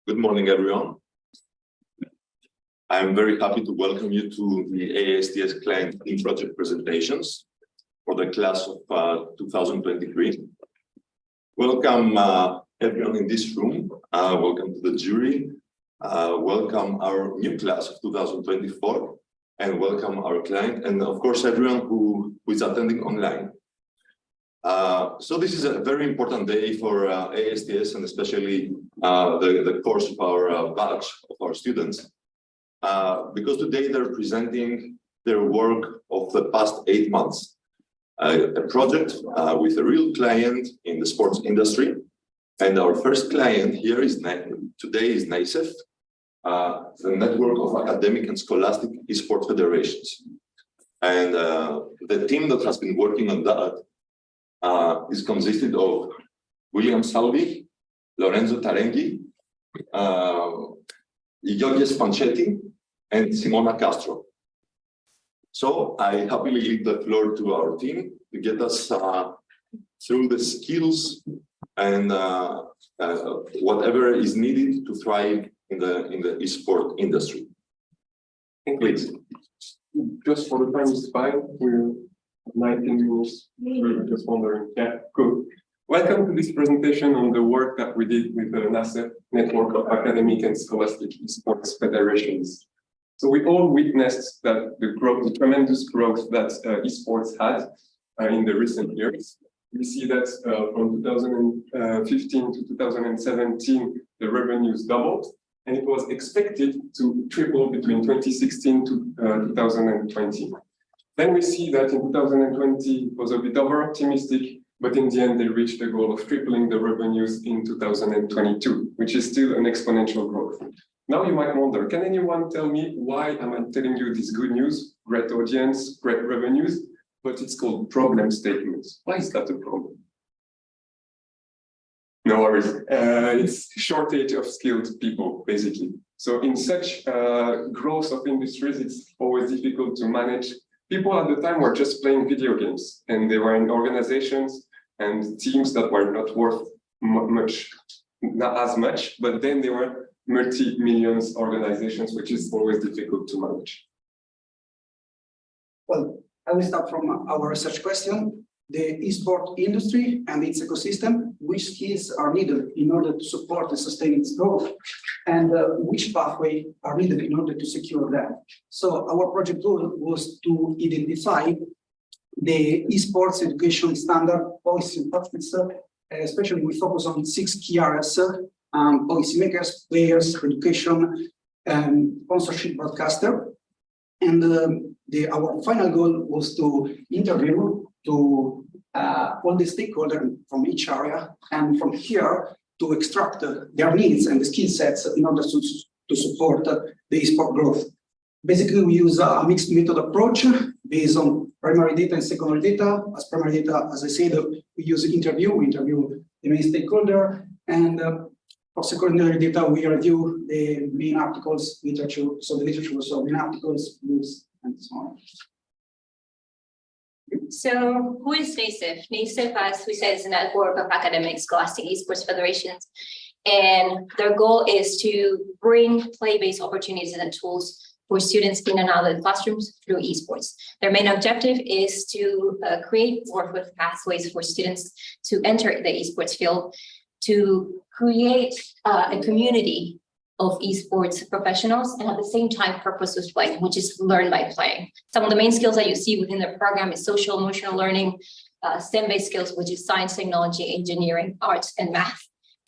Good morning, everyone. I'm very happy to welcome you to the ASTS Client Team Project presentations for the class of 2023. Welcome everyone in this room. Welcome to the jury. Welcome our new class of 2024, and welcome our client, and of course everyone who is attending online. So this is a very important day for ASTS, and especially the course of our batch of our students, because today they're presenting their work of the past 8 months, a project with a real client in the sports industry. And our first client here is today is NASEF, the network of academic and scholastic esports federations. And the team that has been working on that is consisted of William Salvi, Lorenzo Tarenghi, Ioges Panchetti, and Simona Castro. So I happily leave the floor to our team to get us through the skills and whatever is needed to thrive in the esport industry. Please. Just for the time is fine. We're 19 minutes. We're just wondering. Yeah, cool. Welcome to this presentation on the work that we did with the NASEF network of academic and scholastic esports federations. So we all witnessed that the tremendous growth that esports had in the recent years. We see that from 2015 to 2017, the revenues doubled, and it was expected to triple between 2016 to 2020. Then we see that in 2020 it was a bit over-optimistic, but in the end they reached the goal of tripling the revenues in 2022, which is still an exponential growth. Now you might wonder, can anyone tell me why am I telling you this good news, great audience, great revenues, but it's called problem statements? Why is that a problem? No worries. It's shortage of skilled people, basically. So in such growth of industries, it's always difficult to manage. People at the time were just playing video games, and they were in organizations and teams that were not worth not as much, but then they were multi-millions organizations, which is always difficult to manage. Well, I will start from our research question. The esport industry and its ecosystem, which skills are needed in order to support and sustain its growth, and which pathway are needed in order to secure that. So our project goal was to identify the esports education standard policies and practices. Especially we focus on 6 key areas: policymakers, players, education, sponsorship, broadcaster. And our final goal was to interview all the stakeholders from each area, and from here to extract their needs and the skill sets in order to support the esport growth. Basically, we use a mixed method approach based on primary data and secondary data. As primary data, as I said, we use we interview the main stakeholder, and for secondary data, we review the main articles, literature, so the literature, so main articles, news, and so on. So who is NASEF? NASEF, as we said, is a network of academic scholastic esports federations. And their goal is to bring play-based opportunities and tools for students in and out of the classrooms through esports. Their main objective is to create work with pathways for students to enter the esports field, to create a community of esports professionals, and at the same time purposeless play, which is learn by playing. Some of the main skills that you see within the program is social emotional learning, STEM-based skills, which is science, technology, engineering, arts, and math.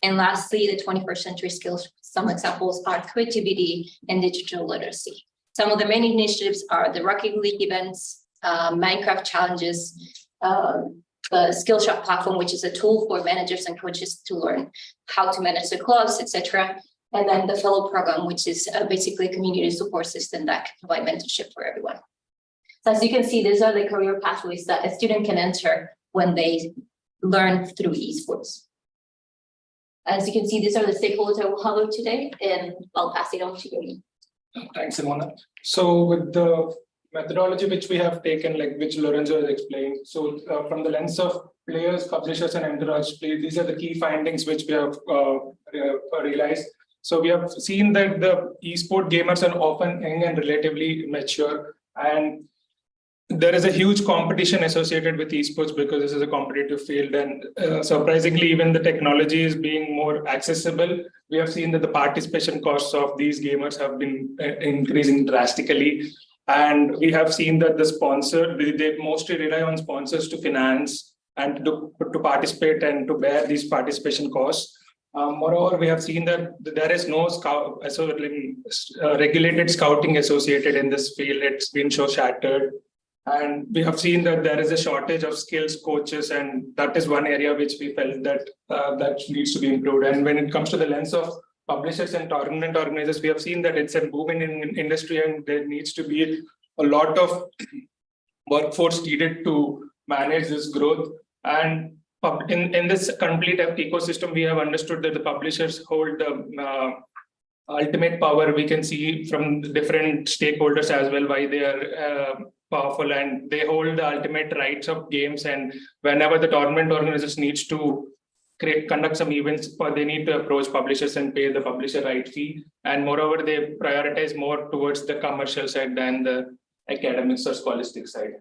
And lastly, the 21st century skills. Some examples are creativity and digital literacy. Some of the main initiatives are the Rocket League events, Minecraft challenges, the Skillshop platform, which is a tool for managers and coaches to learn how to manage the clubs, etc. And then the Fellow program, which is basically a community support system that can provide mentorship for everyone. So as you can see, these are the career pathways that a student can enter when they learn through esports. As you can see, these are the stakeholders I will cover today, and I'll pass it on to you. Thanks, Simona. So with the methodology which we have taken, like which Lorenzo has explained, so from the lens of players, publishers, and entourage, these are the key findings which we have realized. So we have seen that the esport gamers are often young and relatively mature, and there is a huge competition associated with esports because this is a competitive field, and surprisingly, even the technology is being more accessible. We have seen that the participation costs of these gamers have been increasing drastically, and we have seen that the sponsor, they mostly rely on sponsors to finance and to participate and to bear these participation costs. Moreover, we have seen that there is no regulated scouting associated in this field. It's been so shattered. And we have seen that there is a shortage of skills coaches, and that is one area which we felt that that needs to be improved. And when it comes to the lens of publishers and tournament organizers, we have seen that it's a booming in industry, and there needs to be a lot of workforce needed to manage this growth. And in this complete ecosystem, we have understood that the publishers hold the ultimate power. We can see from different stakeholders as well why they are powerful, and they hold the ultimate rights of games. And whenever the tournament organizers needs to conduct some events, they need to approach publishers and pay the publisher right fee. And moreover, they prioritize more towards the commercial side than the academics or scholastic side.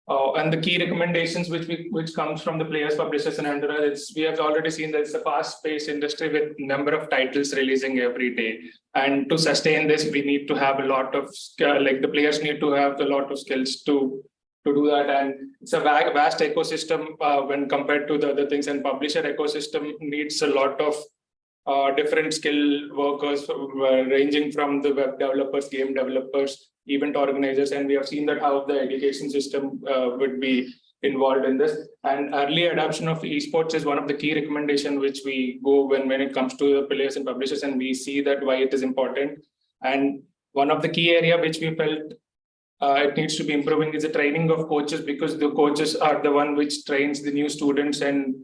And the key recommendations which comes from the players, publishers, and entours, we have already seen that it's a fast-paced industry with number of titles releasing every day. And to sustain this, we need to have a lot of the players need to have a lot of skills to do that. And it's a vast ecosystem when compared to the other things. And publisher ecosystem needs a lot of different skill workers, ranging from the web developers, game developers, event organizers, and we have seen that how the education system would be involved in this. And early adoption of esports is one of the key recommendations which we go when it comes to the players and publishers, and we see that why it is important. And one of the key area which we felt it needs to be improving is the training of coaches, because the coaches are the one which trains the new students, and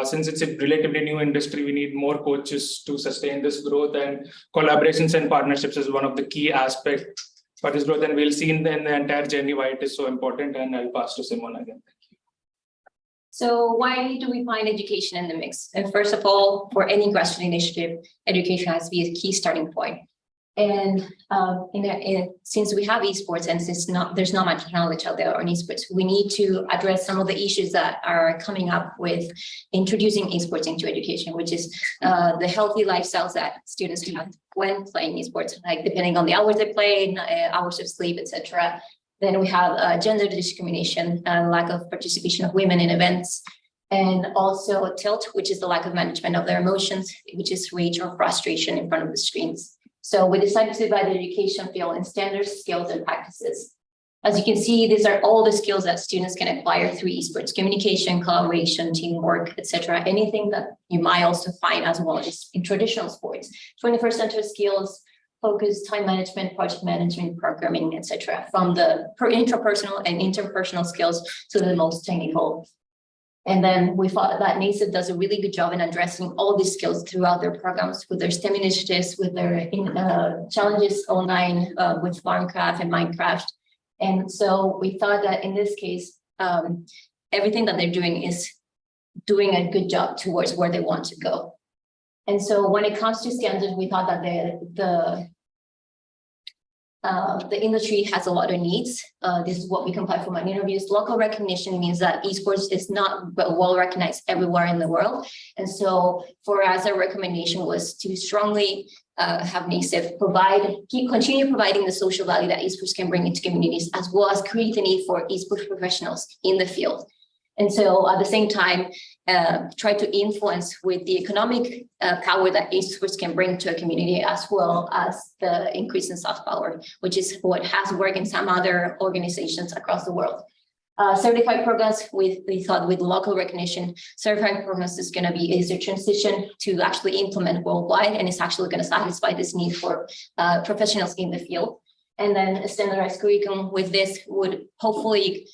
since it's a relatively new industry, we need more coaches to sustain this growth, and collaborations and partnerships is one of the key aspects for this growth. And we'll see in the entire journey why it is so important. And I'll pass to Simon again. Thank you. So why do we find education in the mix? And first of all, for any grassroots initiative, education has to be a key starting point. And since we have esports, and since there's not much knowledge out there on esports, we need to address some of the issues that are coming up with introducing esports into education, which is the healthy lifestyles that students have when playing esports, like depending on the hours they play, hours of sleep, etc. Then we have gender discrimination, lack of participation of women in events, and also tilt, which is the lack of management of their emotions, which is rage or frustration in front of the screens. So we decided to divide the education field in standards, skills, and practices. As you can see, these are all the skills that students can acquire through esports: communication, collaboration, teamwork, etc. Anything that you might also find as well as in traditional sports. 21st century skills, focus, time management, project management, programming, etc. From the intrapersonal and interpersonal skills to the most technical. And then we thought that NASEF does a really good job in addressing all these skills throughout their programs, with their STEM initiatives, with their challenges online, with Farmcraft and Minecraft. And so we thought that in this case, everything that they're doing is doing a good job towards where they want to go. And so when it comes to standards, we thought that the industry has a lot of needs. This is what we compiled from my interviews. Local recognition means that esports is not well recognized everywhere in the world. And so for us, our recommendation was to strongly have NASEF continue providing the social value that esports can bring into communities, as well as create the need for esports professionals in the field. And so at the same time, try to influence with the economic power that esports can bring to a community, as well as the increase in soft power, which is what has worked in some other organizations across the world. Certified programs, we thought with local recognition, certified programs is going to be a transition to actually implement worldwide, and it's actually going to satisfy this need for professionals in the field. And then a standardized curriculum with this would hopefully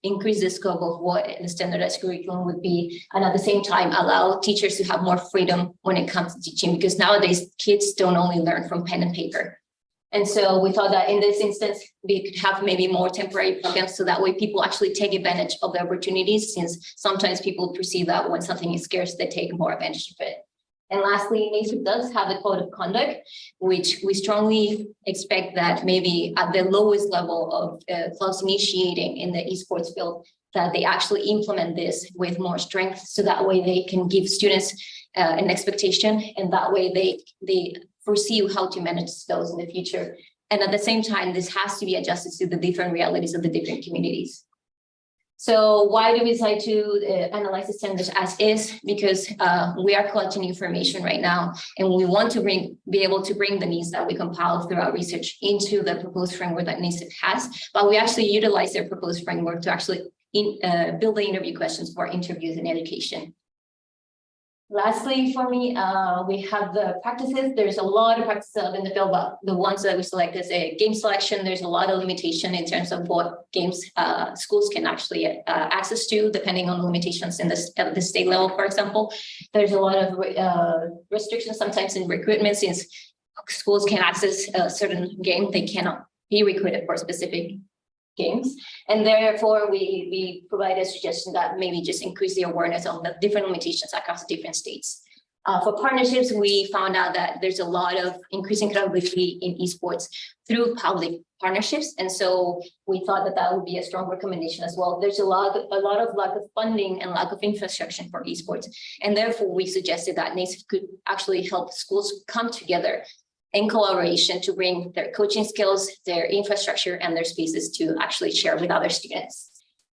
increase the scope of what the standardized curriculum would be, and at the same time allow teachers to have more freedom when it comes to teaching, because nowadays kids don't only learn from pen and paper. And so we thought that in this instance, we could have maybe more temporary programs, so that way people actually take advantage of the opportunities, since sometimes people perceive that when something is scarce, they take more advantage of it. And lastly, NASEF does have a code of conduct, which we strongly expect that maybe at the lowest level of clubs initiating in the esports field, that they actually implement this with more strength, so that way they can give students an expectation, and that way they foresee how to manage those in the future. And at the same time, this has to be adjusted to the different realities of the different communities. So why do we decide to analyze the standards as is? Because we are collecting information right now, and we want to be able to bring the needs that we compiled through our research into the proposed framework that NASEF has. But we actually utilize their proposed framework to actually build the interview questions for interviews in education. Lastly, for me, we have the practices. There's a lot of practices in the field, but the ones that we select is a game selection. There's a lot of limitation in terms of what games schools can actually access to, depending on the limitations in the state level, for example. There's a lot of restrictions sometimes in recruitment, since schools can access a certain game, they cannot be recruited for specific games. And therefore, we provide a suggestion that maybe just increase the awareness of the different limitations across different states. For partnerships, we found out that there's a lot of increasing credibility in esports through public partnerships. And so we thought that that would be a strong recommendation as well. There's a lot of lack of funding and lack of infrastructure for esports. And therefore, we suggested that NASEF could actually help schools come together in collaboration to bring their coaching skills, their infrastructure, and their spaces to actually share with other students.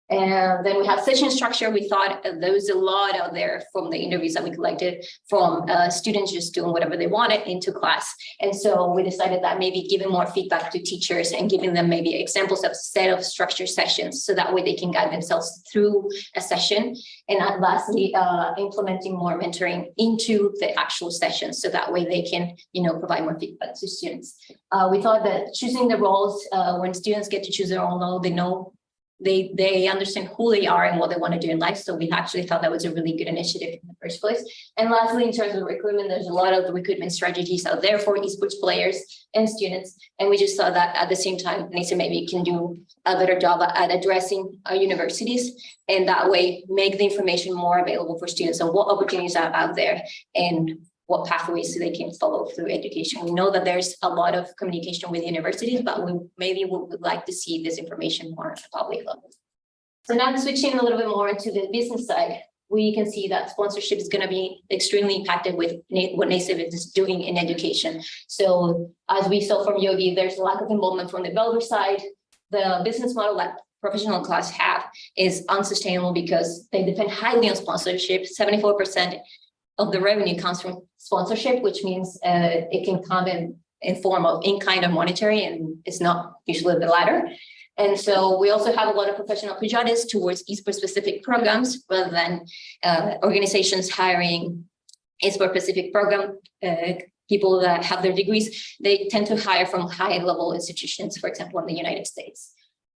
And then we have session structure. We thought there was a lot out there from the interviews that we collected from students just doing whatever they wanted into class. And so we decided that maybe giving more feedback to teachers and giving them maybe examples of set of structured sessions, so that way they can guide themselves through a session. And lastly, implementing more mentoring into the actual sessions, so that way they can, provide more feedback to students. We thought that choosing the roles, when students get to choose their own role, they understand who they are and what they want to do in life. So we actually thought that was a really good initiative in the first place. And lastly, in terms of recruitment, there's a lot of recruitment strategies out there for esports players and students. And we just thought that at the same time, NASEF maybe can do a better job at addressing our universities, and that way make the information more available for students on what opportunities are out there and what pathways they can follow through education. We know that there's a lot of communication with universities, but we would like to see this information more at the public level. So now switching a little bit more to the business side, we can see that sponsorship is going to be extremely impacted with what NASEF is doing in education. So as we saw from Yogi, there's a lack of involvement from the developer side. The business model that professional class have is unsustainable because they depend highly on sponsorship. 74% of the revenue comes from sponsorship, which means it can come in form of in-kind or monetary, and it's not usually the latter. And so we also have a lot of professional prejudice towards esports-specific programs, rather than organizations hiring esports-specific program people that have their degrees. They tend to hire from high-level institutions, for example, in the United States.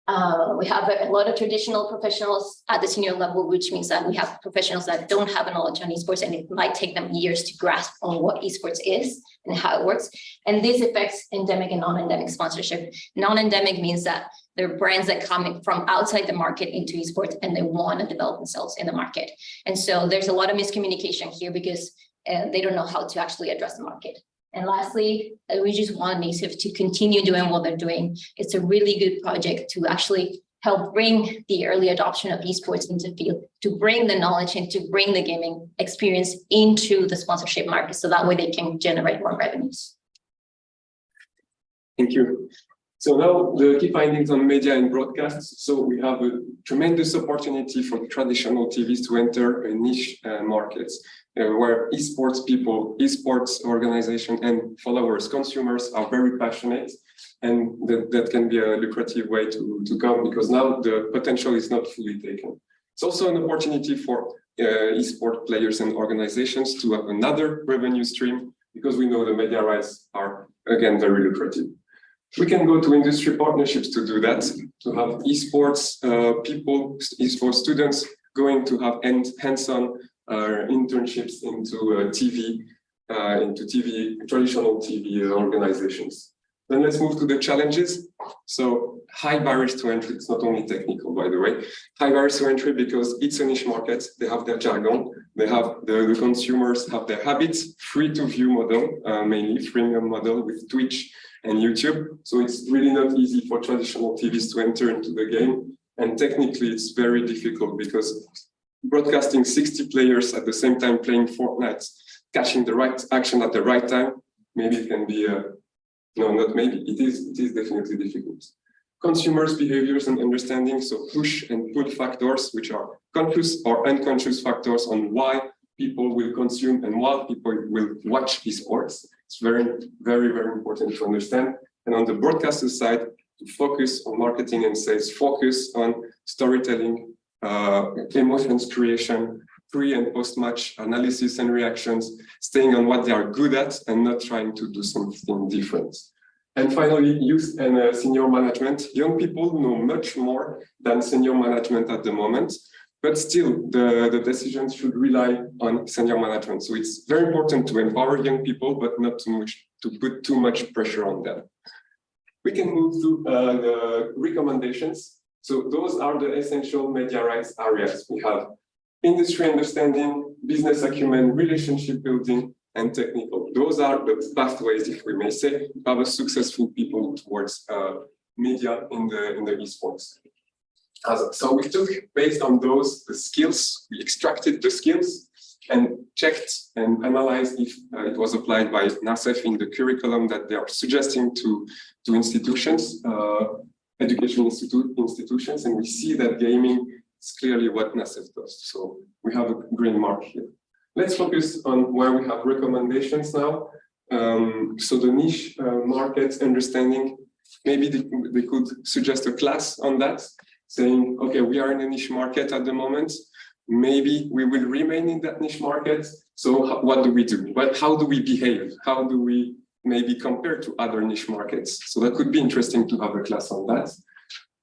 We have a lot of traditional professionals at the senior level, which means that we have professionals that don't have a knowledge on esports, and it might take them years to grasp on what esports is and how it works. And this affects endemic and non-endemic sponsorship. Non-endemic means that there are brands that come from outside the market into esports, and they want to develop themselves in the market. And so there's a lot of miscommunication here because they don't know how to actually address the market. And lastly, we just want NASEF to continue doing what they're doing. It's a really good project to actually help bring the early adoption of esports into the field, to bring the knowledge and to bring the gaming experience into the sponsorship market, so that way they can generate more revenues. Thank you. So now the key findings on media and broadcasts. So we have a tremendous opportunity for the traditional TVs to enter a niche markets where esports people, esports organization and followers, consumers are very passionate, and that can be a lucrative way to come, because now the potential is not fully taken. It's also an opportunity for esport players and organizations to have another revenue stream, because we know the media rights are, again, very lucrative. We can go to industry partnerships to do that, to have esports people, esports students going to have hands-on internships into traditional TV organizations. Then let's move to the challenges. So high barriers to entry, it's not only technical, by the way. High barriers to entry because it's a niche market, they have their jargon, they have the consumers have their habits, free to view model, mainly freemium model with Twitch and YouTube. So it's really not easy for traditional TVs to enter into the game. And technically it's very difficult because broadcasting 60 players at the same time playing Fortnite, catching the right action at the right time, maybe it can be no, not maybe, it is definitely difficult. Consumers' behaviors and understanding, so push and pull factors, which are conscious or unconscious factors on why people will consume and why people will watch esports. It's very, very, very important to understand. And on the broadcaster side, to focus on marketing and sales, focus on storytelling, emotions creation, pre and post-match analysis and reactions, staying on what they are good at and not trying to do something different. And finally, youth and senior management. Young people know much more than senior management at the moment, but still the decisions should rely on senior management. So it's very important to empower young people, but not too much, to put too much pressure on them. We can move to the recommendations. So those are the essential media rights areas. We have industry understanding, business acumen, relationship building, and technical. Those are the pathways, if we may say, to have a successful people towards media in the esports. So we took, based on those, the skills, we extracted the skills and checked and analyzed if it was applied by NASEF in the curriculum that they are suggesting to institutions, education institutions, and we see that gaming is clearly what NASEF does. So we have a green mark here. Let's focus on where we have recommendations now. So the niche market understanding, maybe they could suggest a class on that, saying, okay, we are in a niche market at the moment. Maybe we will remain in that niche market. So what do we do? But how do we behave? How do we maybe compare to other niche markets? So that could be interesting to have a class on that.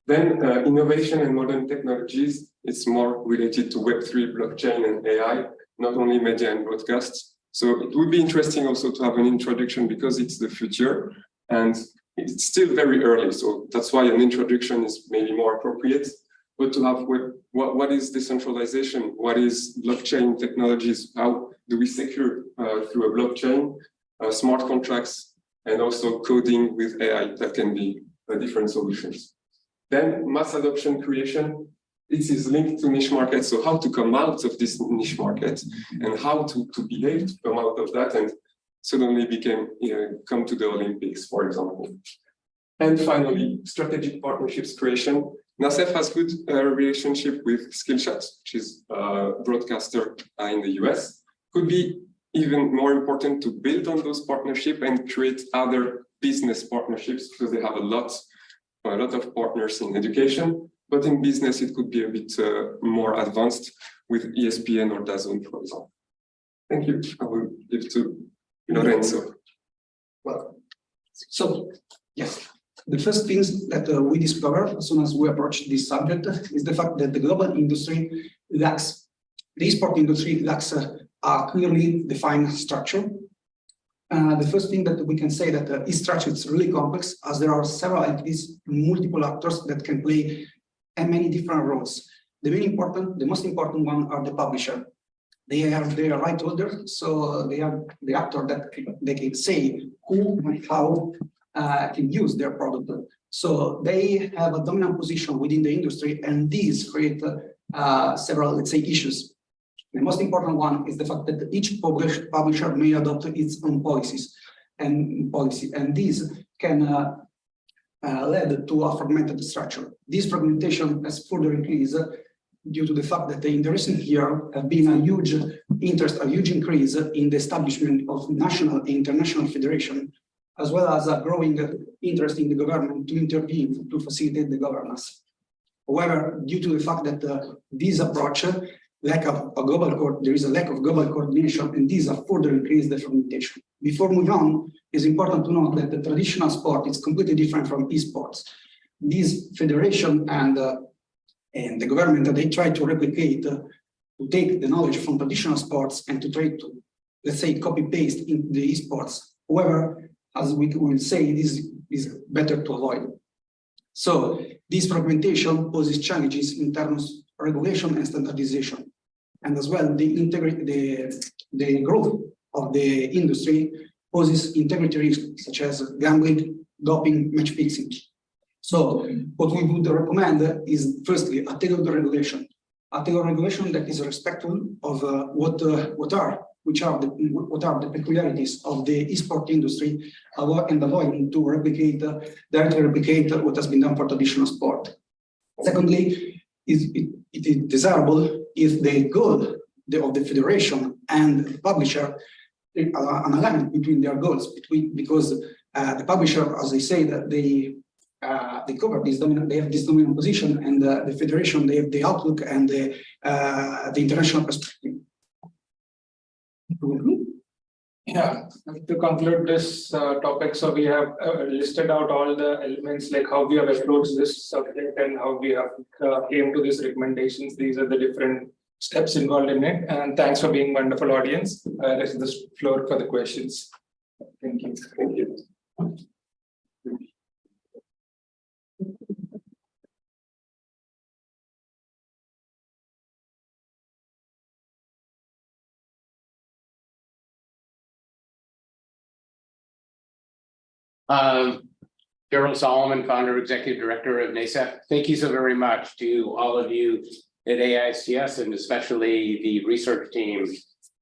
Then innovation and modern technologies, it's more related to Web3, blockchain, and AI, not only media and broadcasts. So it would be interesting also to have an introduction because it's the future and it's still very early. So that's why an introduction is maybe more appropriate. But to have what is decentralization? What is blockchain technologies? How do we secure through a blockchain, smart contracts, and also coding with AI that can be different solutions. Then mass adoption creation. This is linked to niche markets. So how to come out of this niche market and how to behave to come out of that and suddenly come to the Olympics, for example. And finally, strategic partnerships creation. NASEF has good relationship with Skillshot, which is a broadcaster in the US. Could be even more important to build on those partnerships and create other business partnerships because they have a lot of partners in education. But in business, it could be a bit more advanced with ESPN or DAZN, for example. Thank you. I will give to Lorenzo. Well, so yes, the first things that we discovered as soon as we approached this subject is the fact that the global industry lacks, the esport industry lacks a clearly defined structure. The first thing that we can say that its structure is really complex, as there are several entities, multiple actors that can play many different roles. The most important one are the publisher. They are right holder, so they are the actor that they can say who and how can use their product. So they have a dominant position within the industry, and these create several, let's say, issues. The most important one is the fact that each publisher may adopt its own policies and these can lead to a fragmented structure. This fragmentation has further increased due to the fact that in the recent year have been a huge interest, a huge increase in the establishment of national and international federation, as well as a growing interest in the government to intervene to facilitate the governance. However, due to the fact that this approach, there is a lack of global coordination, and these have further increased the fragmentation. Before moving on, it's important to note that the traditional sport is completely different from esports. This federation and the government, they try to replicate, to take the knowledge from traditional sports and to try to, let's say, copy-paste in the esports. However, as we will say, this is better to avoid. So this fragmentation poses challenges in terms of regulation and standardization. And as well, the growth of the industry poses integrity risks such as gambling, doping, match fixing. So what we would recommend is firstly a tailored regulation that is respectful of what are the peculiarities of the esport industry and avoiding to directly replicate what has been done for traditional sport. Secondly, it is desirable if the goal of the federation and the publisher an alignment between their goals, because the publisher, as I say, that they cover this dominant, they have this dominant position, and the federation, they have the outlook and the international perspective. Yeah, to conclude this topic, so we have listed out all the elements, like how we have approached this subject and how we have came to these recommendations. These are the different steps involved in it. And thanks for being a wonderful audience. This is the floor for the questions. Thank you. Thank you. Gerald Solomon, founder, executive director of NASEF. Thank you so very much to all of you at AISTS and especially the research team.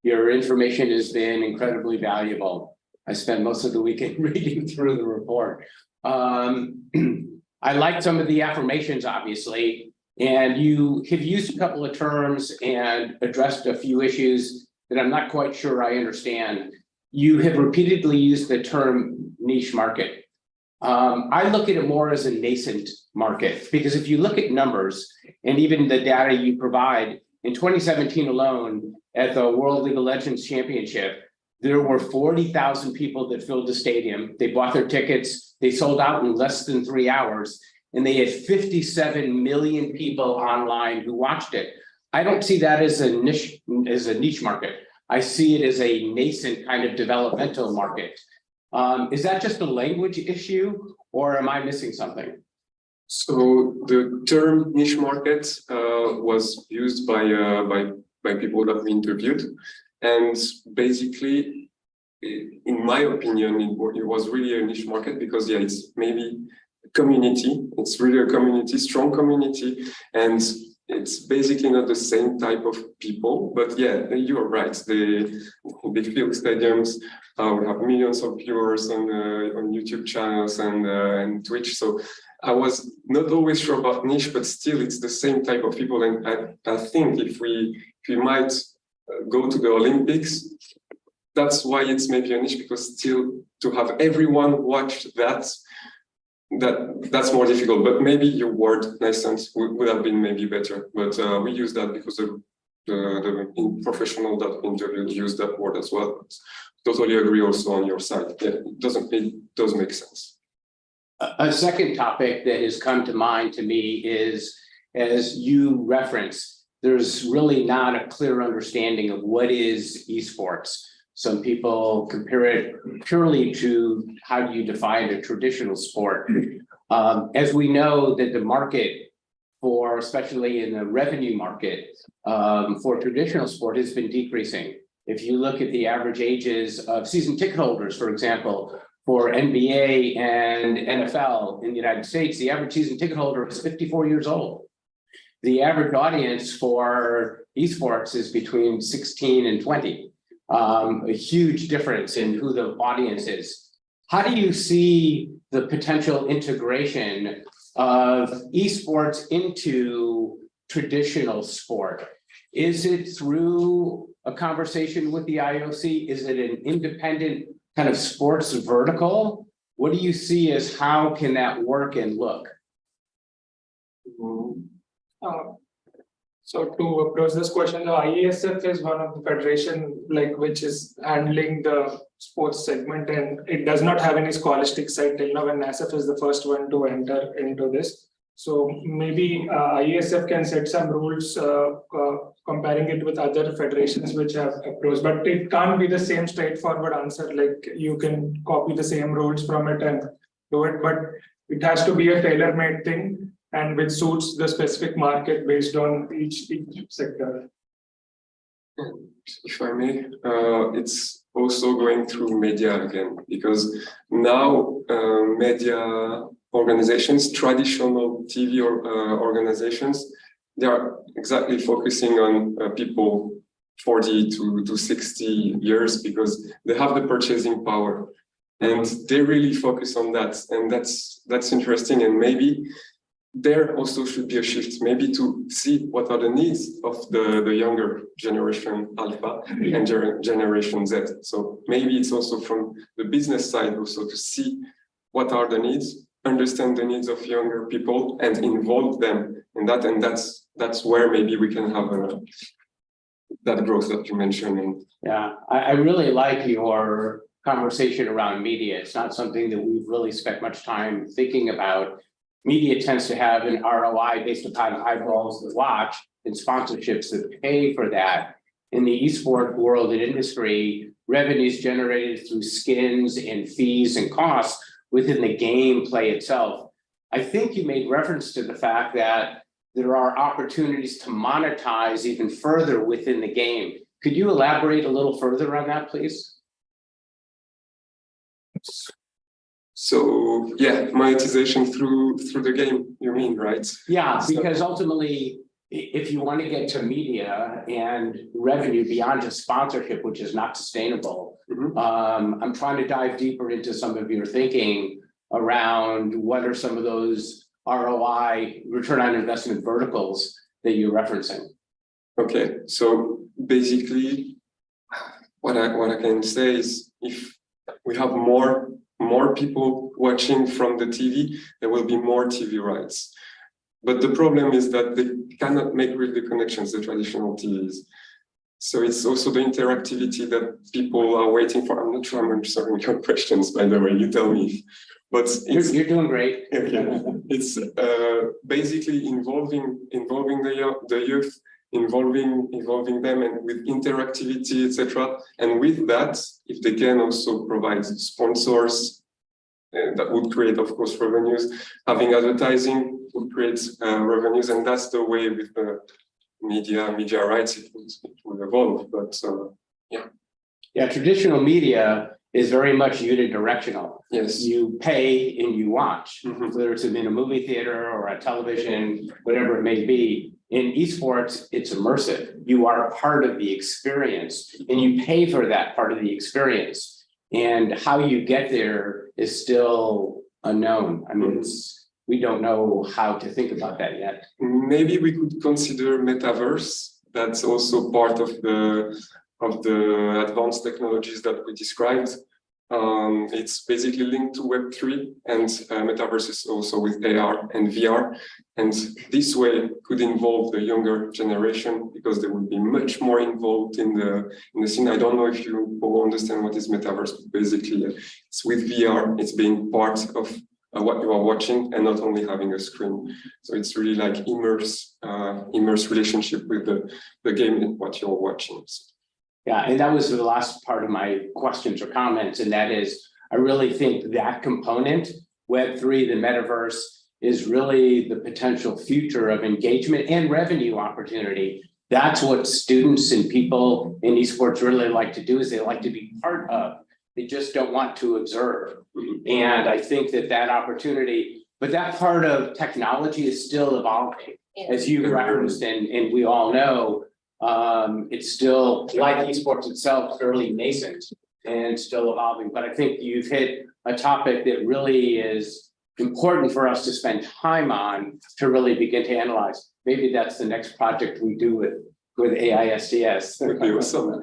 Your information has been incredibly valuable. I spent most of the weekend reading through the report. I liked some of the affirmations, obviously, and you have used a couple of terms and addressed a few issues that I'm not quite sure I understand. You have repeatedly used the term niche market. I look at it more as a nascent market, because if you look at numbers and even the data you provide, in 2017 alone, at the World League of Legends Championship, there were 40,000 people that filled the stadium. They bought their tickets, they sold out in less than 3 hours, and they had 57 million people online who watched it. I don't see that as a niche market. I see it as a nascent kind of developmental market. Is that just a language issue, or am I missing something? So the term niche market was used by people that we interviewed, and basically, in my opinion, it was really a niche market because it's maybe a community. It's really a community, strong community, and it's basically not the same type of people. But yeah, you're right. They fill stadiums. We have millions of viewers on YouTube channels and Twitch. So I was not always sure about niche, but still it's the same type of people. And I think if we might go to the Olympics, that's why it's maybe a niche, because still to have everyone watch that's more difficult. But maybe your word nascent would have been maybe better. But we use that because the professional that we interviewed used that word as well. Totally agree also on your side. Yeah, it does make sense. A second topic that has come to mind to me is, as you referenced, there's really not a clear understanding of what is esports. Some people compare it purely to how do you define a traditional sport. As we know that the market for, especially in the revenue market, for traditional sport has been decreasing. If you look at the average ages of season ticket holders, for example, for NBA and NFL in the United States, the average season ticket holder is 54 years old. The average audience for esports is between 16 and 20. A huge difference in who the audience is. How do you see the potential integration of esports into traditional sport? Is it through a conversation with the IOC? Is it an independent kind of sports vertical? What do you see as how can that work and look? So to approach this question, the IASF is one of the federation which is handling the sports segment, and it does not have any scholastic side till now, and NASEF is the first one to enter into this. So maybe IASF can set some rules comparing it with other federations which have approached, but it can't be the same straightforward answer, like you can copy the same rules from it and do it. But it has to be a tailor-made thing and which suits the specific market based on each sector. If I may, it's also going through media again, because now media organizations, traditional TV organizations, they are exactly focusing on people 40 to 60 years because they have the purchasing power. And they really focus on that. And that's interesting. And maybe there also should be a shift, maybe to see what are the needs of the younger generation Alpha and generation Z. So maybe it's also from the business side also to see what are the needs, understand the needs of younger people and involve them in that. And that's where maybe we can have that growth that you mentioned. And Yeah, I really like your conversation around media. It's not something that we've really spent much time thinking about. Media tends to have an ROI based upon eyeballs that watch and sponsorships that pay for that. In the esports world and industry, revenues generated through skins and fees and costs within the game play itself. I think you made reference to the fact that there are opportunities to monetize even further within the game. Could you elaborate a little further on that, please? so yeah, monetization through the game, you mean, right? Yeah, because ultimately, if you want to get to media and revenue beyond just sponsorship, which is not sustainable, I'm trying to dive deeper into some of your thinking around what are some of those ROI, return on investment verticals that you're referencing. Okay, so basically, what I can say is if we have more people watching from the TV, there will be more TV rights. But the problem is that they cannot make real the connections, the traditional TVs. So it's also the interactivity that people are waiting for. I'm not sure I'm answering your questions, by the way, you tell me. But You're doing great. Okay. It's basically involving the youth, involving them and with interactivity, etc. And with that, if they can also provide sponsors, that would create, of course, revenues. Having advertising would create revenues, and that's the way with the media rights it will evolve. But Yeah, traditional media is very much unidirectional. yes, You pay and you watch, Mhm. whether it's in a movie theater or a television, whatever it may be. In esports, it's immersive. You are a part of the experience and you pay for that part of the experience. And how you get there is still unknown. I mean, we don't know how to think about that yet. maybe we could consider metaverse. That's also part of the advanced technologies that we described. It's basically linked to Web3 and metaverse is also with AR and VR. And this way could involve the younger generation because they will be much more involved in the scene. I don't know if you all understand what is metaverse, but basically it's with VR, it's being part of what you are watching and not only having a screen. So it's really like immerse relationship with the game and what you're watching. Yeah, and that was the last part of my questions or comments, and that is, I really think that component, Web3, the metaverse, is really the potential future of engagement and revenue opportunity. That's what students and people in esports really like to do, is they like to be part of. They just don't want to observe. And I think that opportunity, but that part of technology is still evolving. As you referenced, and we all know, it's still, like esports itself, fairly nascent and still evolving. But I think you've hit a topic that really is important for us to spend time on to really begin to analyze. Maybe that's the next project we do with AISTS. That'd be awesome.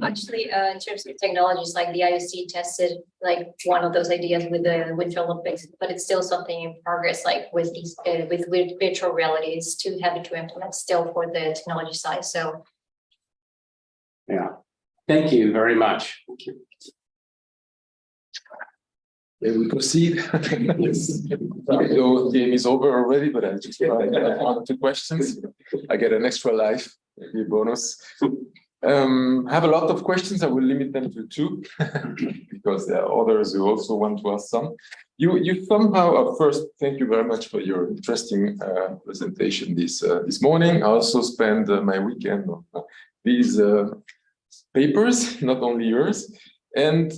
Actually, in terms of technologies, like the IOC tested like one of those ideas with the Winter Olympics, but it's still something in progress, like with these with virtual realities, too heavy to implement still for the technology side. So Yeah, thank you very much. Thank you. May we proceed? Yes. Your game is over already, but I just have 1 or 2 questions. I get an extra life, maybe a bonus. I have a lot of questions. I will limit them to two because there are others who also want to ask some. You somehow, first, thank you very much for your interesting presentation this morning. I also spent my weekend on these papers, not only yours. And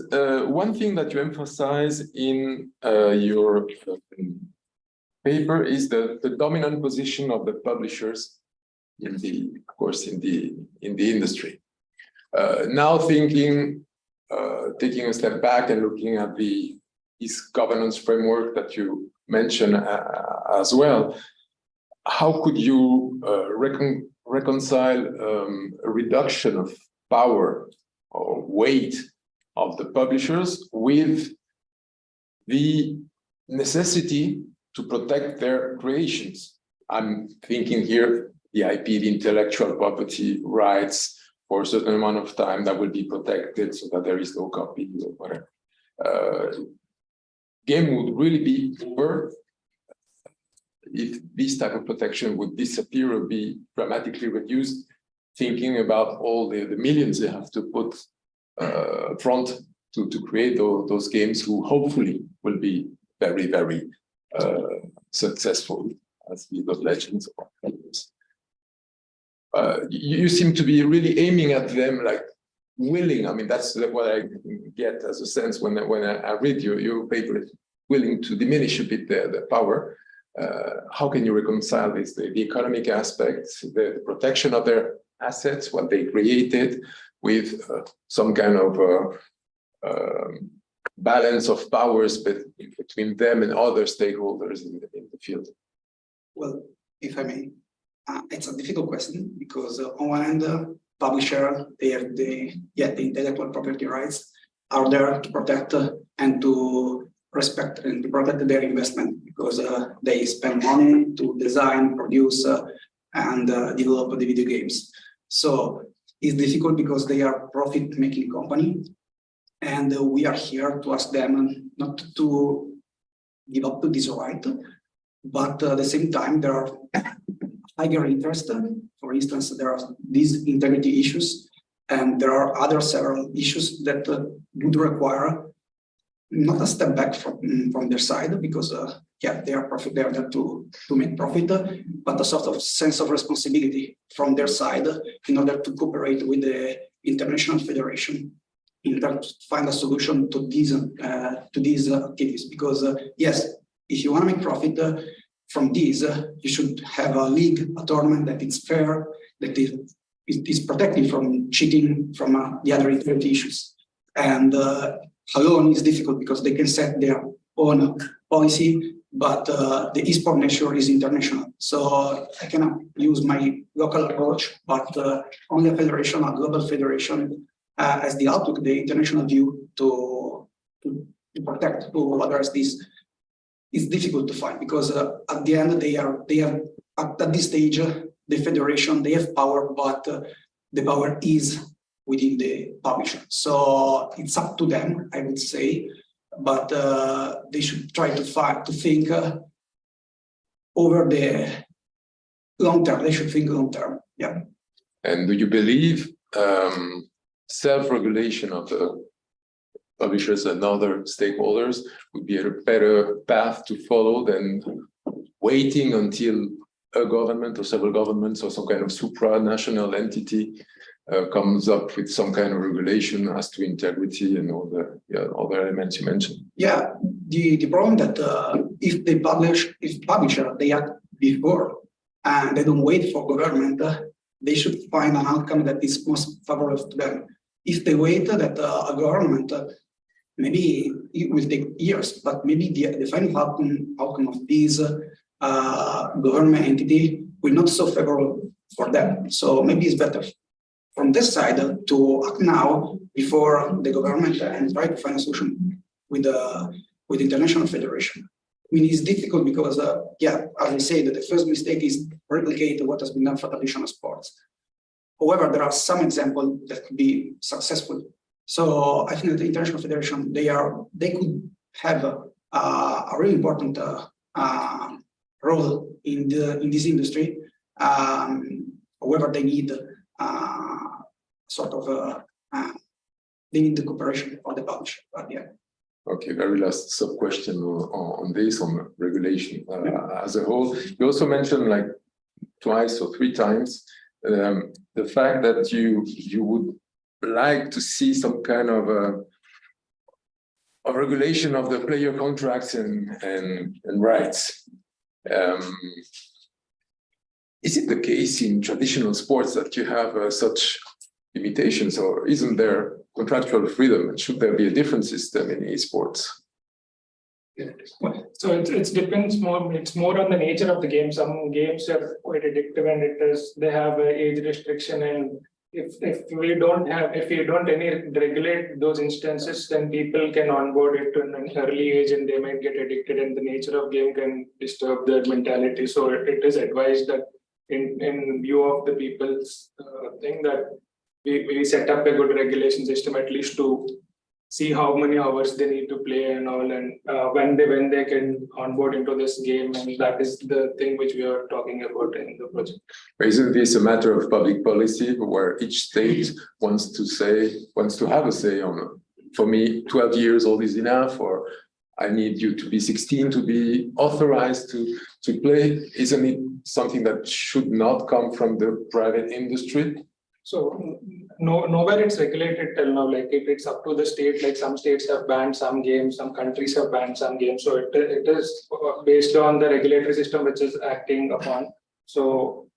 one thing that you emphasize in your paper is the dominant position of the publishers in the, of course, in the industry. Now thinking, taking a step back and looking at this governance framework that you mentioned as well, how could you reconcile a reduction of power or weight of the publishers with the necessity to protect their creations? I'm thinking here the IP, the intellectual property rights for a certain amount of time that will be protected so that there is no copy or whatever. Game would really be over if this type of protection would disappear or be dramatically reduced, thinking about all the millions they have to put front to create those games who hopefully will be very, very successful as League of Legends or others. You seem to be really aiming at them, like willing. I mean, that's what I get as a sense when I read your paper, willing to diminish a bit the power. How can you reconcile this, the economic aspects, the protection of their assets, what they created, with some kind of balance of powers between them and other stakeholders in the field? Well, if I may, it's a difficult question because on one hand, publisher, they have the intellectual property rights are there to protect and to respect and to protect their investment because they spend money to design, produce, and develop the video games. So it's difficult because they are profit-making company, and we are here to ask them not to give up to this right, but at the same time there are higher interest. For instance, there are these integrity issues, and there are other several issues that would require not a step back from their side because they are profit, they are there to make profit, but a sort of sense of responsibility from their side in order to cooperate with the international federation in order to find a solution to these activities. Because yes, if you want to make profit from these, you should have a league, a tournament that is fair, that is protected from cheating from the other integrity issues. And alone is difficult because they can set their own policy, but the esport nature is international. So I cannot use my local approach, but only a federation, a global federation, as the outlook, the international view to protect, to address this is difficult to find because at the end they have at this stage the federation, they have power, but the power is within the publisher. So it's up to them, I would say, but they should try to think over the long term. They should think long term. Yeah. And do you believe self-regulation of the publishers and other stakeholders would be a better path to follow than waiting until a government or several governments or some kind of supranational entity comes up with some kind of regulation as to integrity and all the other elements you mentioned? Yeah, the problem that if publisher they act before and they don't wait for government, they should find an outcome that is most favorable to them. If they wait that a government, maybe it will take years, but maybe the final outcome of this government entity will not so favorable for them. So maybe it's better from this side to act now before the government and try to find a solution with the international federation. I mean, it's difficult because, as I say, that the first mistake is replicate what has been done for traditional sports. However, there are some examples that could be successful. So I think that the international federation, they could have a really important role in this industry. However, they need sort of limit the cooperation for the publisher. But yeah. Okay, very last sub question on this, on regulation as a whole. You also mentioned like twice or three times the fact that you would like to see some kind of a regulation of the player contracts and rights. Is it the case in traditional sports that you have such limitations, or isn't there contractual freedom, and should there be a different system in esports? So it depends more. It's more on the nature of the game. Some games are quite addictive, and they have an age restriction. And if we don't regulate those instances, then people can onboard it at an early age, and they might get addicted. And the nature of game can disturb their mentality. So it is advised that in view of the people's thing that we set up a good regulation system, at least to see how many hours they need to play and all, and when they can onboard into this game, and that is the thing which we are talking about in the project. Isn't this a matter of public policy, where each state wants to have a say on, for me, 12 years old is enough, or I need you to be 16 to be authorized to play? Isn't it something that should not come from the private industry? So nowhere it's regulated till now. Like it's up to the state. Like some states have banned some games, some countries have banned some games. So it is based on the regulatory system which is acting upon. So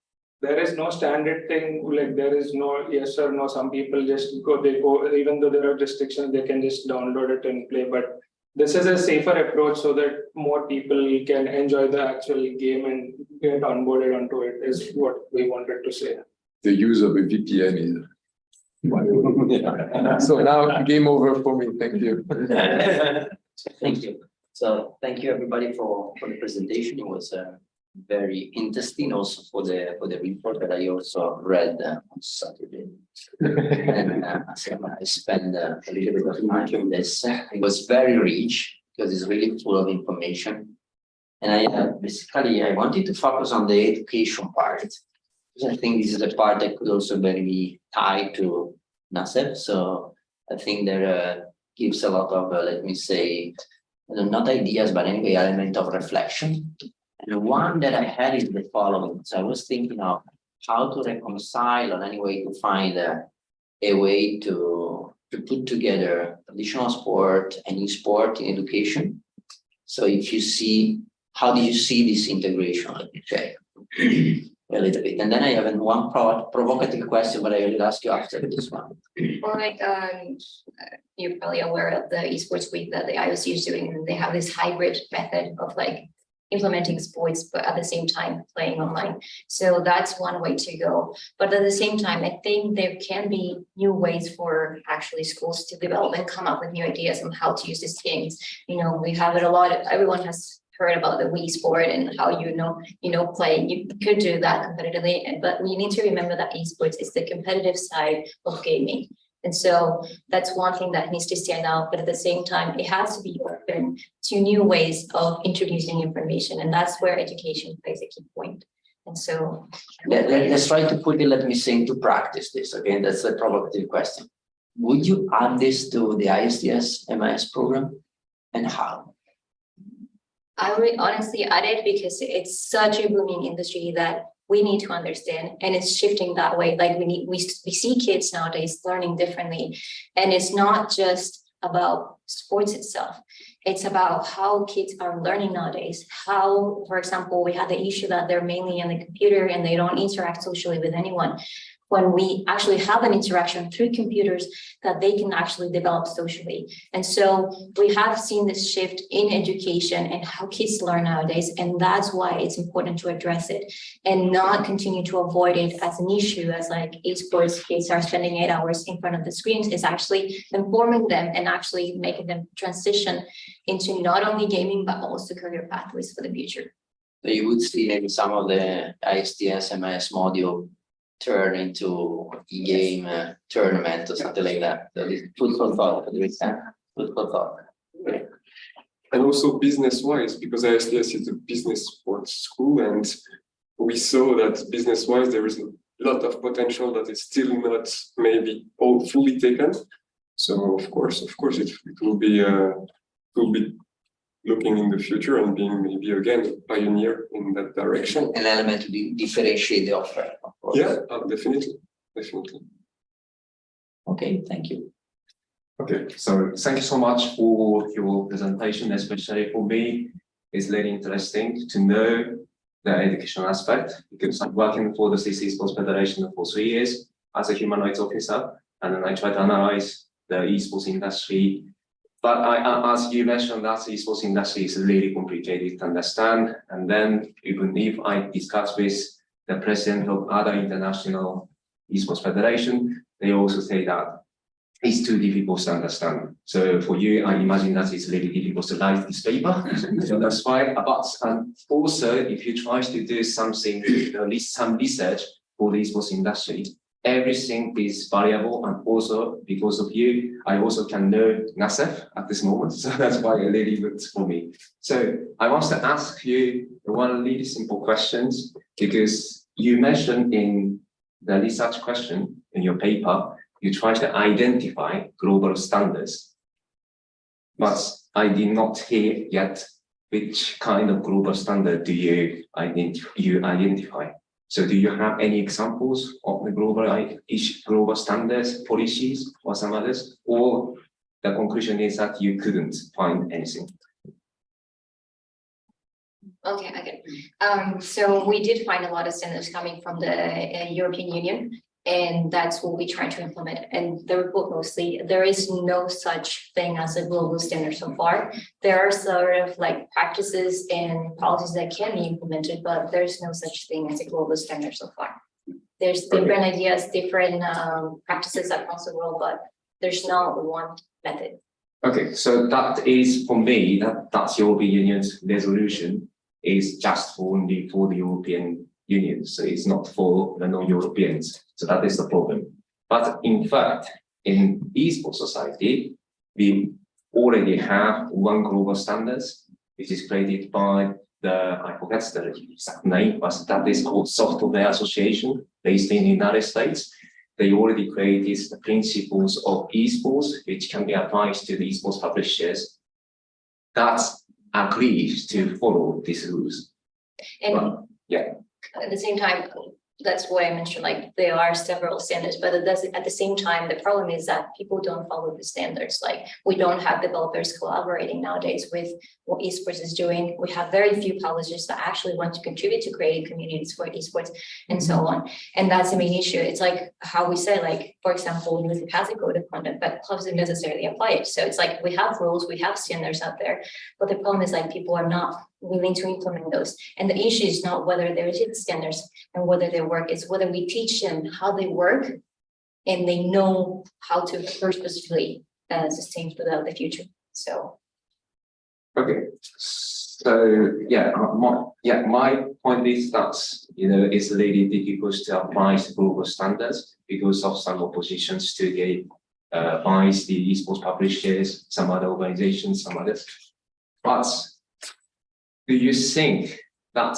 there is no standard thing. Like there is no yes or no. Some people just go. Even though there are restrictions, they can just download it and play. But this is a safer approach so that more people can enjoy the actual game and get onboarded onto it. Is what we wanted to say. The use of a VPN is. So now game over for me. Thank you. Thank you. So thank you everybody for the presentation. It was very interesting also for the report that I also read on Saturday. And I spent a little bit of time on this. It was very rich because it's really full of information. And I wanted to focus on the education part. I think this is the part that could also be tied to NASEF. So I think there gives a lot of, let me say, not ideas, but anyway, element of reflection. And the one that I had is the following. So I was thinking of how to reconcile, or anyway, to find a way to put together traditional sport and e-sport in education. So if you see, how do you see this integration? Let me check. A little bit, and then I have one provocative question, but I will ask you after this one. Well, like you're probably aware of the esports week that the IOC is doing. They have this hybrid method of like implementing sports, but at the same time playing online. So that's one way to go. But at the same time, I think there can be new ways for actually schools to develop and come up with new ideas on how to use these games. You know, we have it a lot. Everyone has heard about the Wii sport and how playing. You could do that competitively, but we need to remember that esports is the competitive side of gaming. And so that's one thing that needs to stand out. But at the same time, it has to be open to new ways of introducing information. And that's where education plays a key point. And so let's try to put it, let me say, into practice this. Okay, that's a provocative question. Would you add this to the ISTS MIS program, and how? I would honestly add it because it's such a booming industry that we need to understand, and it's shifting that way. Like we see kids nowadays learning differently, and it's not just about sports itself. It's about how kids are learning nowadays. How, for example, we had the issue that they're mainly on the computer and they don't interact socially with anyone. When we actually have an interaction through computers, that they can actually develop socially. And so we have seen this shift in education and how kids learn nowadays. And that's why it's important to address it and not continue to avoid it as an issue, as like esports kids are spending 8 hours in front of the screens. Is actually informing them and actually making them transition into not only gaming, but also career pathways for the future. So you would see maybe some of the ISTS MIS module turn into e-game tournament or something like that. So this food for thought, food for thought. Okay. And also business-wise, because ISTS is a business sports school, and we saw that business-wise there is lot of potential that is still not maybe all fully taken. So of course, it will be looking in the future and being maybe again a pioneer in that direction. An element to differentiate the offer, of course. Yeah, definitely. Okay, thank you. Okay, so thank you so much for your presentation, especially for me. It's really interesting to know the education aspect because I'm working for the CC Sports Federation for 3 years as a human rights officer, and then I try to analyze the esports industry. But as you mentioned, that the esports industry is really complicated to understand. And then even if I discuss with the president of other international esports federation, they also say that it's too difficult to understand. So for you, I imagine that it's really difficult to write this paper. So that's why. But also, if you try to do something, at least some research for the esports industry, everything is variable. And also because of you, I also can know NASEF at this moment. So that's why it really good for me. So I want to ask you one really simple question, because you mentioned in the research question in your paper, you try to identify global standards, but I did not hear yet which kind of global standard do you identify. So do you have any examples of the global standards, policies, or some others, or the conclusion is that you couldn't find anything? Okay. So we did find a lot of standards coming from the European Union, and that's what we try to implement. And the report mostly, there is no such thing as a global standard so far. There are sort of like practices and policies that can be implemented, but there's no such thing as a global standard so far. There's different ideas, different practices across the world, but there's not one method. Okay, so that is for me, that's European Union's resolution is just only for the European Union. So it's not for the non-Europeans. So that is the problem. But in fact, in esports society, we already have one global standards, which is created by I forget the exact name, but that is called Software Association, based in the United States. They already created the principles of esports, which can be applied to the esports publishers that agrees to follow these rules. And yeah. At the same time, that's what I mentioned, like there are several standards, but it doesn't, at the same time, the problem is that people don't follow the standards. Like we don't have developers collaborating nowadays with what esports is doing. We have very few publishers that actually want to contribute to creating communities for esports and so on. And that's the main issue. It's like how we say, like, for example, music has a code of conduct, but clubs don't necessarily apply it. So it's like we have rules, we have standards out there, but the problem is like people are not willing to implement those. And the issue is not whether there is standards and whether they work, it's whether we teach them how they work and they know how to purposefully sustain for the future. So okay, so my point is that it's really difficult to apply global standards because of some oppositions to the the esports publishers, some other organizations, some others. But do you think that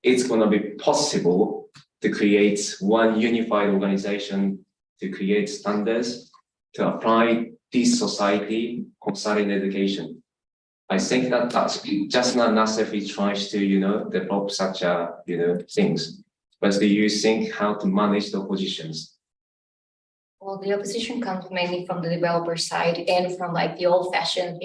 it's going to be possible to create one unified organization to create standards to apply this society concerning education? I think that's just not NASEF is trying to develop such things. But do you think how to manage the oppositions? well, the opposition comes mainly from the developer side and from like the old-fashioned,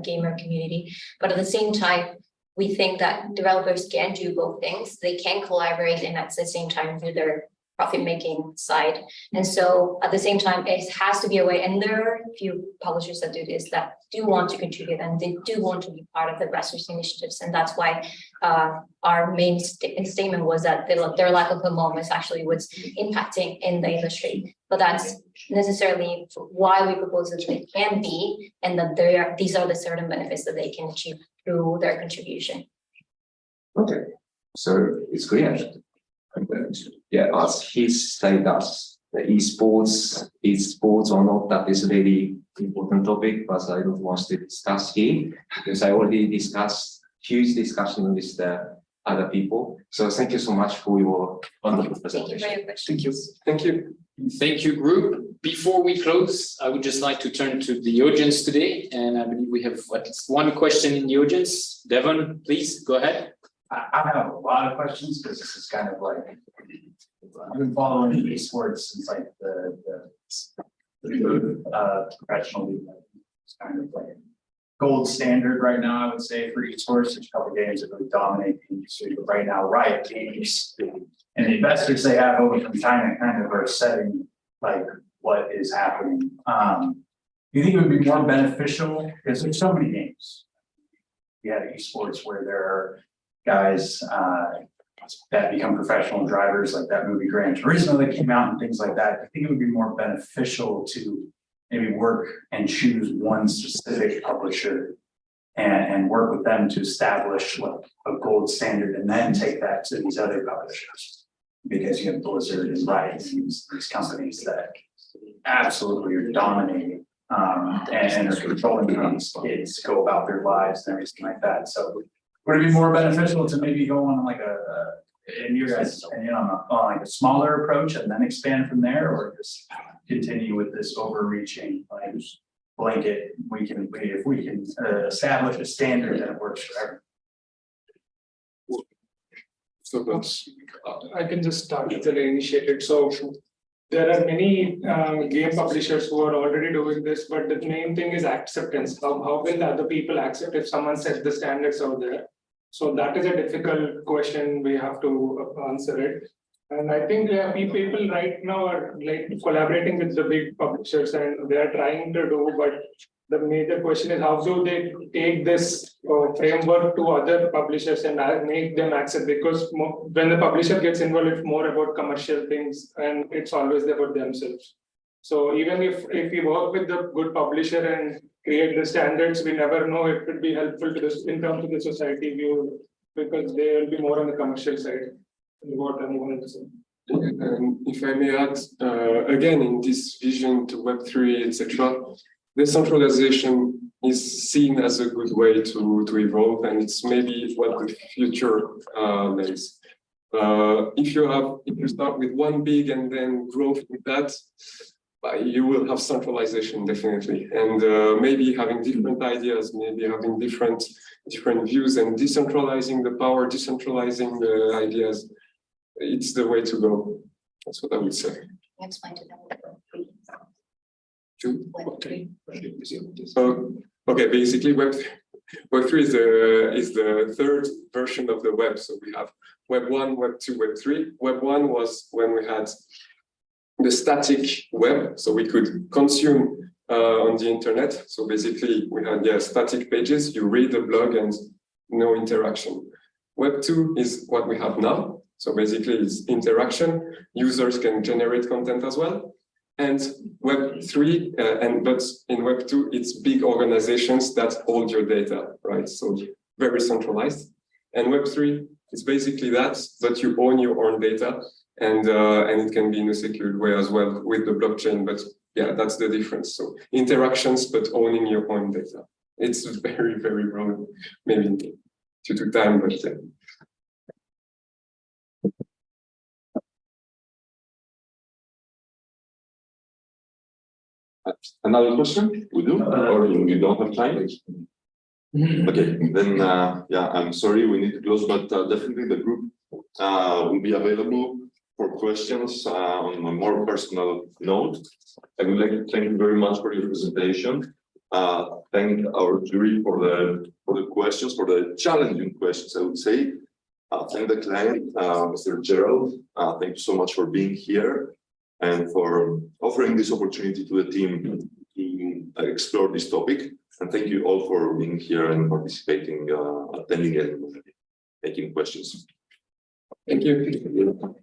gamer community. But at the same time, we think that developers can do both things. They can collaborate and at the same time do their profit-making side. And so at the same time, it has to be a way. And there are a few publishers that do this, that do want to contribute and they do want to be part of the grassroots initiatives. And that's why our main statement was that their lack of momentum is actually what's impacting in the industry. But that's necessarily why we propose that they can be, and that these are the certain benefits that they can achieve through their contribution. Okay, so it's clear. Yeah, as he said that the esports or not, that is a very important topic, but I don't want to discuss here because I already discussed huge discussion with the other people. So thank you so much for your wonderful Thank you for presentation. your question. Thank you. Thank you. Thank you, group. Before we close, I would just like to turn to the audience today, and I believe we have at least one question in the audience. Devon, please go ahead. I have a lot of questions because this is kind of like, I've been following esports since like the professional league. It's kind of like gold standard right now, I would say, for esports. There's a couple of games that really dominate the industry, but right now, Riot Games and the investors they have over from China kind of are setting like what is happening. Do you think it would be more beneficial, because there's so many games. We have esports where there are guys that become professional drivers, like that movie Gran Turismo that came out and things like that. I think it would be more beneficial to maybe work and choose one specific publisher and work with them to establish like a gold standard and then take that to these other publishers. Because you have Blizzard and Riot and these companies that absolutely are dominating and are controlling how these kids go about their lives and everything like that. So would it be more beneficial to maybe go on like in your guys' opinion, on like a smaller approach and then expand from there, or just continue with this overreaching like blanket? If we can establish a standard that works for everyone. So that's I can just start with the initiated. So there are many game publishers who are already doing this, but the main thing is acceptance. How will the other people accept if someone sets the standards out there? So that is a difficult question. We have to answer it. And I think people right now are like collaborating with the big publishers and they are trying to do, but the major question is how do they take this framework to other publishers and make them accept, because when the publisher gets involved, it's more about commercial things and it's always about themselves. So even if we work with the good publisher and create the standards, we never know if it would be helpful to this in terms of the society view, because they will be more on the commercial side. What I'm going to say. if I may add, again, in this vision to Web3, etc., decentralization is seen as a good way to evolve, and it's maybe what the future means. If you start with one big and then grow with that, you will have centralization definitely, and maybe having different ideas, maybe having different views, and decentralizing the power, decentralizing the ideas. It's the way to go. That's what I would say. Explain to them. Okay, basically Web3 is the third version of the web. So we have Web 1, Web 2, Web 3. Web 1 was when we had the static web, so we could consume on the internet. So basically we had static pages, you read the blog and no interaction. Web 2 is what we have now. So basically it's interaction, users can generate content as well. And Web 3, but in Web 2, it's big organizations that hold your data, right? So very centralized. And Web 3 is basically that, but you own your own data, and it can be in a secured way as well with the blockchain. But yeah, that's the difference. So interactions, but owning your own data. It's very, very broad, maybe due to time, but Another question? We do? Or you don't have time? Okay, then I'm sorry, we need to close, but definitely the group will be available for questions on a more personal note. I would like to thank you very much for your presentation. Thank our jury for the questions, for the challenging questions, I would say. Thank the client, Mr. Gerald. Thank you so much for being here and for offering this opportunity to the team to explore this topic. And thank you all for being here and participating, attending and making questions. thank you.